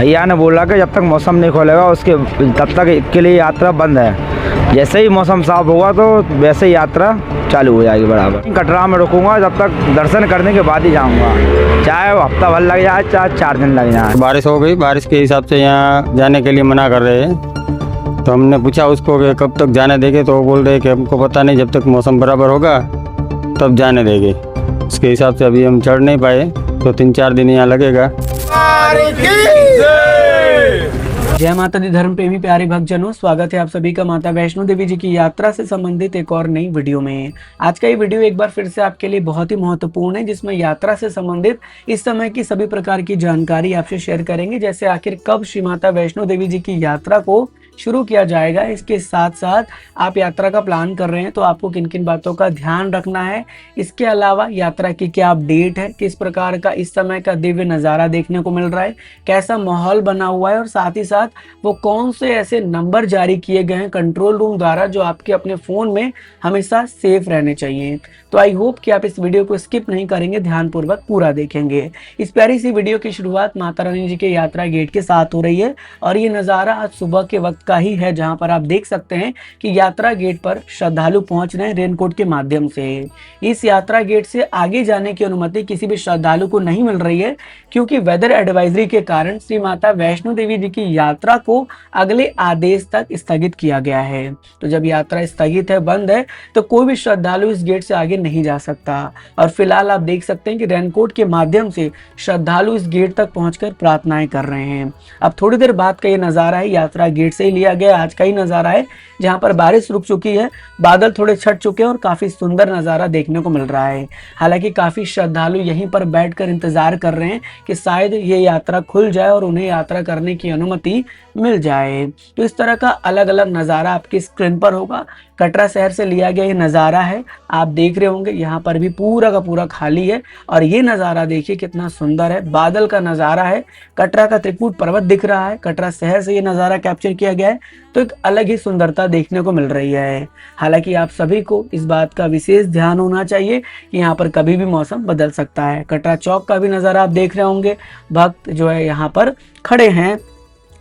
भैया ने बोला कि जब तक मौसम नहीं खोलेगा उसके तब तक के लिए यात्रा बंद है। जैसे ही मौसम साफ होगा तो वैसे ही यात्रा चालू हो जाएगी बराबर। कटरा में रुकूंगा, जब तक दर्शन करने के बाद ही जाऊंगा, चाहे हफ्ता भर लग जाए चाहे 4 दिन लग जाए। बारिश हो गई, बारिश के हिसाब से यहाँ जाने के लिए मना कर रहे हैं। तो हमने पूछा उसको कि कब तक जाने देंगे, तो वो बोल रहे कि हमको पता नहीं, जब तक मौसम बराबर होगा तब जाने देंगे। उसके हिसाब से अभी हम चढ़ नहीं पाए, तो 3-4 दिन यहाँ लगेगा। जय माता दी धर्म प्रेमी प्यारे भक्तजनों, स्वागत है आप सभी का माता वैष्णो देवी जी की यात्रा से संबंधित एक और नई वीडियो में। आज का ये वीडियो एक बार फिर से आपके लिए बहुत ही महत्वपूर्ण है, जिसमें यात्रा से संबंधित इस समय की सभी प्रकार की जानकारी आपसे शेयर करेंगे। जैसे आखिर कब श्री माता वैष्णो देवी जी की यात्रा को शुरू किया जाएगा, इसके साथ साथ आप यात्रा का प्लान कर रहे हैं तो आपको किन किन बातों का ध्यान रखना है। इसके अलावा यात्रा की क्या अपडेट है, किस प्रकार का इस समय का दिव्य नज़ारा देखने को मिल रहा है, कैसा माहौल बना हुआ है, और साथ ही साथ वो कौन से ऐसे नंबर जारी किए गए हैं कंट्रोल रूम द्वारा जो आपके अपने फ़ोन में हमेशा सेफ रहने चाहिए। तो आई होप कि आप इस वीडियो को स्किप नहीं करेंगे, ध्यानपूर्वक पूरा देखेंगे। इस प्यारी सी वीडियो की शुरुआत माता रानी जी के यात्रा गेट के साथ हो रही है, और ये नज़ारा आज सुबह के वक्त का ही है, जहां पर आप देख सकते हैं कि यात्रा गेट पर श्रद्धालु पहुंच रहे हैं रेनकोट के माध्यम से। इस यात्रा गेट से आगे जाने की अनुमति किसी भी श्रद्धालु को नहीं मिल रही है, क्योंकि वेदर एडवाइजरी के कारण श्री माता वैष्णो देवी जी की यात्रा को अगले आदेश तक स्थगित किया गया है। तो जब यात्रा स्थगित है, बंद है, तो कोई भी श्रद्धालु इस गेट से आगे नहीं जा सकता। और फिलहाल आप देख सकते हैं कि रेनकोट के माध्यम से श्रद्धालु इस गेट तक पहुंचकर प्रार्थनाएं कर रहे हैं। अब थोड़ी देर बाद का ये नज़ारा है, यात्रा गेट से ही लिया गया आज का ही नज़ारा है, जहां पर बारिश रुक चुकी है, बादल थोड़े छट चुके हैं और काफी सुंदर नज़ारा देखने को मिल रहा है। हालांकि काफी श्रद्धालु यहीं पर बैठकर इंतजार कर रहे हैं कि शायद ये यात्रा खुल जाए और उन्हें यात्रा करने की अनुमति मिल जाए। तो इस तरह का अलग अलग नज़ारा आपकी स्क्रीन पर होगा। कटरा शहर से लिया गया ये नज़ारा है, आप देख रहे होंगे यहाँ पर भी पूरा का पूरा खाली है, और ये नज़ारा देखिए कितना सुंदर है, बादल का नज़ारा है, कटरा का त्रिकूट पर्वत दिख रहा है, कटरा शहर से ये नज़ारा कैप्चर किया गया है, तो एक अलग ही सुंदरता देखने को मिल रही है। हालांकि आप सभी को इस बात का विशेष ध्यान होना चाहिए कि यहाँ पर कभी भी मौसम बदल सकता है। कटरा चौक का भी नज़ारा आप देख रहे होंगे, भक्त जो है यहाँ पर खड़े हैं,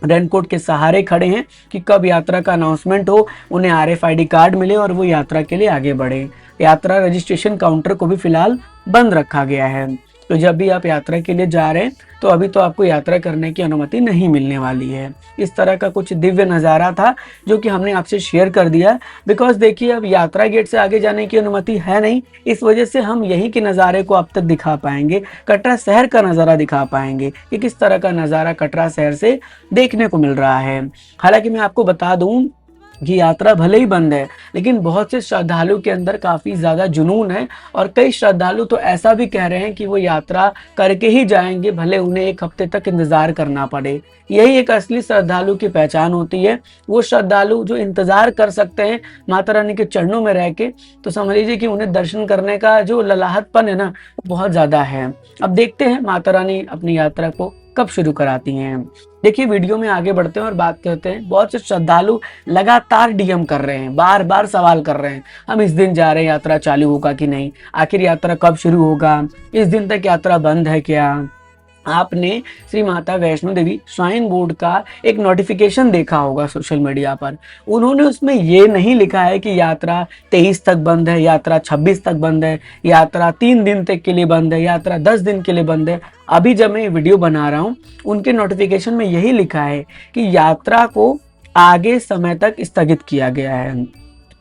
रेनकोट के सहारे खड़े हैं कि कब यात्रा का अनाउंसमेंट हो, उन्हें RFID कार्ड मिले और वो यात्रा के लिए आगे बढ़े। यात्रा रजिस्ट्रेशन काउंटर को भी फिलहाल बंद रखा गया है। तो जब भी आप यात्रा के लिए जा रहे हैं तो अभी तो आपको यात्रा करने की अनुमति नहीं मिलने वाली है। इस तरह का कुछ दिव्य नज़ारा था जो कि हमने आपसे शेयर कर दिया, बिकॉज देखिए अब यात्रा गेट से आगे जाने की अनुमति है नहीं, इस वजह से हम यहीं के नज़ारे को अब तक दिखा पाएंगे, कटरा शहर का नज़ारा दिखा पाएंगे कि किस तरह का नज़ारा कटरा शहर से देखने को मिल रहा है। हालांकि मैं आपको बता दूं कि यात्रा भले ही बंद है, लेकिन बहुत से श्रद्धालु के अंदर काफ़ी ज़्यादा जुनून है, और कई श्रद्धालु तो ऐसा भी कह रहे हैं कि वो यात्रा करके ही जाएंगे, भले उन्हें 1 हफ्ते तक इंतज़ार करना पड़े। यही एक असली श्रद्धालु की पहचान होती है, वो श्रद्धालु जो इंतज़ार कर सकते हैं माता रानी के चरणों में रह के। तो समझ लीजिए कि उन्हें दर्शन करने का जो ललाहटपन है ना, वो बहुत ज़्यादा है। अब देखते हैं माता रानी अपनी यात्रा को कब शुरू कराती हैं। देखिए वीडियो में आगे बढ़ते हैं और बात करते हैं। बहुत से श्रद्धालु लगातार DM कर रहे हैं, बार बार सवाल कर रहे हैं, हम इस दिन जा रहे हैं, यात्रा चालू होगा कि नहीं, आखिर यात्रा कब शुरू होगा, इस दिन तक यात्रा बंद है क्या। आपने श्री माता वैष्णो देवी श्राइन बोर्ड का एक नोटिफिकेशन देखा होगा सोशल मीडिया पर। उन्होंने उसमें ये नहीं लिखा है कि यात्रा 23 तक बंद है, यात्रा 26 तक बंद है, यात्रा 3 दिन तक के लिए बंद है, यात्रा 10 दिन के लिए बंद है। अभी जब मैं वीडियो बना रहा हूँ, उनके नोटिफिकेशन में यही लिखा है कि यात्रा को आगे समय तक स्थगित किया गया है।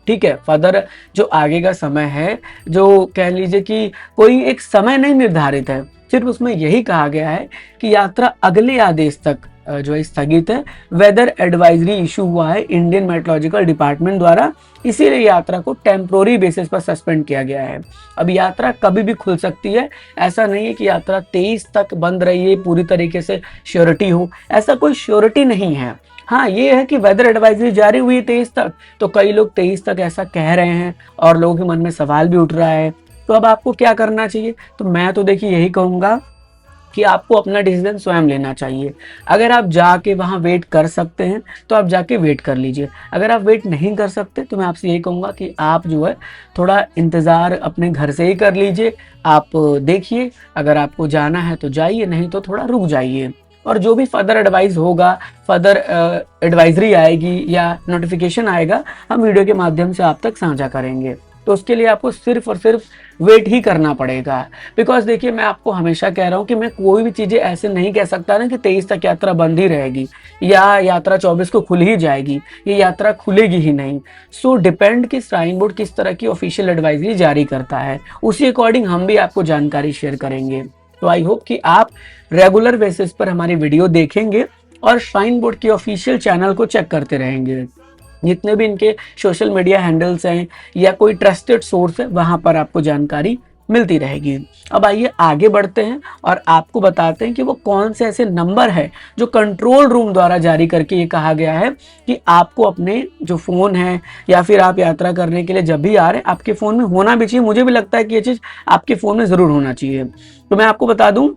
ठीक है, फर्दर जो आगे का समय है, जो कह लीजिए कि कोई एक समय नहीं निर्धारित है, सिर्फ उसमें यही कहा गया है कि यात्रा अगले आदेश तक जो है स्थगित है। वेदर एडवाइजरी इशू हुआ है इंडियन मेट्रोलॉजिकल डिपार्टमेंट द्वारा, इसीलिए यात्रा को टेम्पोररी बेसिस पर सस्पेंड किया गया है। अब यात्रा कभी भी खुल सकती है, ऐसा नहीं है कि यात्रा 23 तक बंद रही है, पूरी तरीके से श्योरिटी हो, ऐसा कोई श्योरिटी नहीं है। हाँ, ये है कि वेदर एडवाइजरी जारी हुई है 23 तक, तो कई लोग 23 तक ऐसा कह रहे हैं और लोगों के मन में सवाल भी उठ रहा है। तो अब आपको क्या करना चाहिए? तो मैं तो देखिए यही कहूँगा कि आपको अपना डिसीजन स्वयं लेना चाहिए। अगर आप जाके वहाँ वेट कर सकते हैं तो आप जाके वेट कर लीजिए, अगर आप वेट नहीं कर सकते तो मैं आपसे यही कहूँगा कि आप जो है थोड़ा इंतज़ार अपने घर से ही कर लीजिए। आप देखिए, अगर आपको जाना है तो जाइए, नहीं तो थोड़ा रुक जाइए। और जो भी फर्दर एडवाइस होगा, फर्दर एडवाइजरी आएगी या नोटिफिकेशन आएगा, हम वीडियो के माध्यम से आप तक साझा करेंगे। तो उसके लिए आपको सिर्फ और सिर्फ वेट ही करना पड़ेगा। बिकॉज देखिए, मैं आपको हमेशा कह रहा हूँ कि मैं कोई भी चीज़ें ऐसे नहीं कह सकता ना कि 23 तक यात्रा बंद ही रहेगी या यात्रा 24 को खुल ही जाएगी, ये यात्रा खुलेगी ही नहीं। सो डिपेंड कि श्राइन बोर्ड किस तरह की ऑफिशियल एडवाइजरी जारी करता है, उसी अकॉर्डिंग हम भी आपको जानकारी शेयर करेंगे। तो आई होप कि आप रेगुलर बेसिस पर हमारी वीडियो देखेंगे और श्राइन बोर्ड के ऑफिशियल चैनल को चेक करते रहेंगे। जितने भी इनके सोशल मीडिया हैंडल्स हैं या कोई ट्रस्टेड सोर्स है, वहां पर आपको जानकारी मिलती रहेगी। अब आइए आगे बढ़ते हैं और आपको बताते हैं कि वो कौन से ऐसे नंबर है जो कंट्रोल रूम द्वारा जारी करके ये कहा गया है कि आपको अपने जो फ़ोन है या फिर आप यात्रा करने के लिए जब भी आ रहे हैं, आपके फ़ोन में होना भी चाहिए। मुझे भी लगता है कि ये चीज़ आपके फ़ोन में ज़रूर होना चाहिए। तो मैं आपको बता दूं,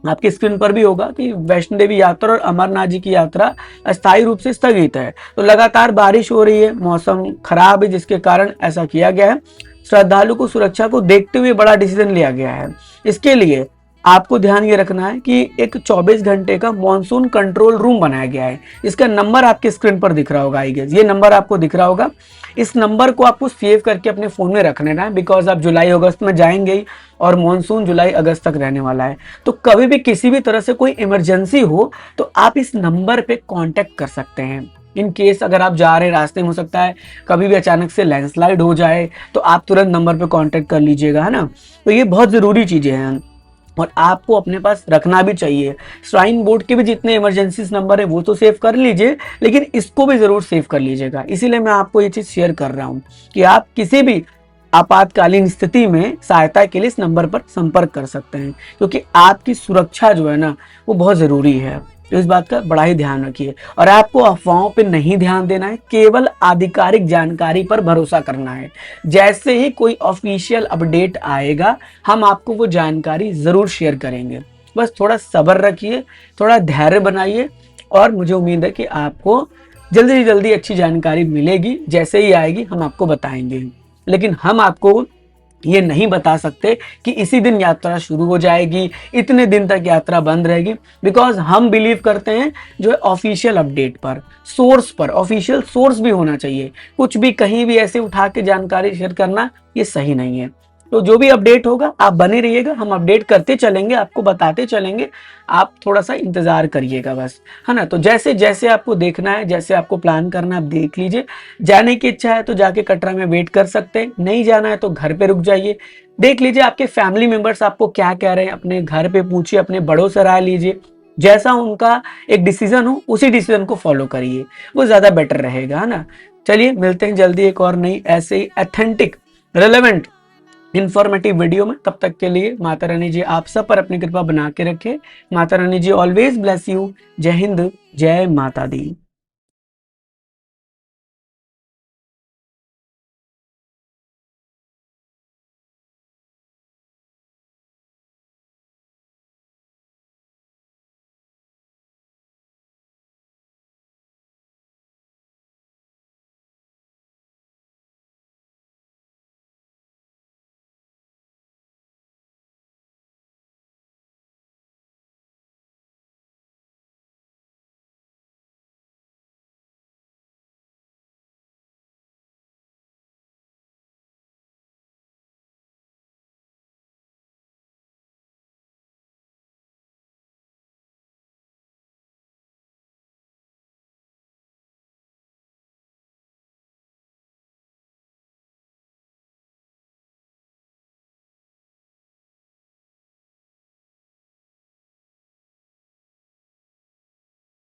आपकी स्क्रीन पर भी होगा कि वैष्णो देवी यात्रा और अमरनाथ जी की यात्रा अस्थायी रूप से स्थगित है। तो लगातार बारिश हो रही है, मौसम खराब है, जिसके कारण ऐसा किया गया है। श्रद्धालु को सुरक्षा को देखते हुए बड़ा डिसीजन लिया गया है। इसके लिए आपको ध्यान ये रखना है कि एक 24 घंटे का मॉनसून कंट्रोल रूम बनाया गया है। इसका नंबर आपके स्क्रीन पर दिख रहा होगा, आई गेस ये नंबर आपको दिख रहा होगा। इस नंबर को आपको सेव करके अपने फोन में रख लेना है, बिकॉज आप जुलाई अगस्त में जाएंगे ही और मॉनसून जुलाई अगस्त तक रहने वाला है। तो कभी भी किसी भी तरह से कोई इमरजेंसी हो तो आप इस नंबर पे कांटेक्ट कर सकते हैं। इन केस अगर आप जा रहे रास्ते में, हो सकता है कभी भी अचानक से लैंडस्लाइड हो जाए, तो आप तुरंत नंबर पे कांटेक्ट कर लीजिएगा, है ना। तो ये बहुत ज़रूरी चीज़ें हैं और आपको अपने पास रखना भी चाहिए। श्राइन बोर्ड के भी जितने इमरजेंसी नंबर है वो तो सेव कर लीजिए, लेकिन इसको भी ज़रूर सेव कर लीजिएगा। इसीलिए मैं आपको ये चीज़ शेयर कर रहा हूँ कि आप किसी भी आपातकालीन स्थिति में सहायता के लिए इस नंबर पर संपर्क कर सकते हैं, क्योंकि आपकी सुरक्षा जो है ना, वो बहुत ज़रूरी है। तो इस बात का बड़ा ही ध्यान रखिए और आपको अफवाहों पे नहीं ध्यान देना है, केवल आधिकारिक जानकारी पर भरोसा करना है। जैसे ही कोई ऑफिशियल अपडेट आएगा, हम आपको वो जानकारी ज़रूर शेयर करेंगे। बस थोड़ा सब्र रखिए, थोड़ा धैर्य बनाइए और मुझे उम्मीद है कि आपको जल्दी से जल्दी अच्छी जानकारी मिलेगी। जैसे ही आएगी हम आपको बताएंगे, लेकिन हम आपको ये नहीं बता सकते कि इसी दिन यात्रा शुरू हो जाएगी, इतने दिन तक यात्रा बंद रहेगी, बिकॉज हम बिलीव करते हैं जो है ऑफिशियल अपडेट पर, सोर्स पर। ऑफिशियल सोर्स भी होना चाहिए, कुछ भी कहीं भी ऐसे उठा के जानकारी शेयर करना ये सही नहीं है। तो जो भी अपडेट होगा आप बने रहिएगा, हम अपडेट करते चलेंगे, आपको बताते चलेंगे। आप थोड़ा सा इंतजार करिएगा बस, है ना। तो जैसे जैसे आपको देखना है, जैसे आपको प्लान करना है, आप देख लीजिए। जाने की इच्छा है तो जाके कटरा में वेट कर सकते हैं, नहीं जाना है तो घर पे रुक जाइए। देख लीजिए आपके फैमिली मेंबर्स आपको क्या कह रहे हैं, अपने घर पे पूछिए, अपने बड़ों से राय लीजिए। जैसा उनका एक डिसीजन हो, उसी डिसीजन को फॉलो करिए, वो ज्यादा बेटर रहेगा, है ना। चलिए मिलते हैं जल्दी एक और नई ऐसे ही ऑथेंटिक, रिलेवेंट, इंफॉर्मेटिव वीडियो में। तब तक के लिए माता रानी जी आप सब पर अपनी कृपा बना के रखे। माता रानी जी ऑलवेज ब्लेस यू। जय हिंद, जय माता दी।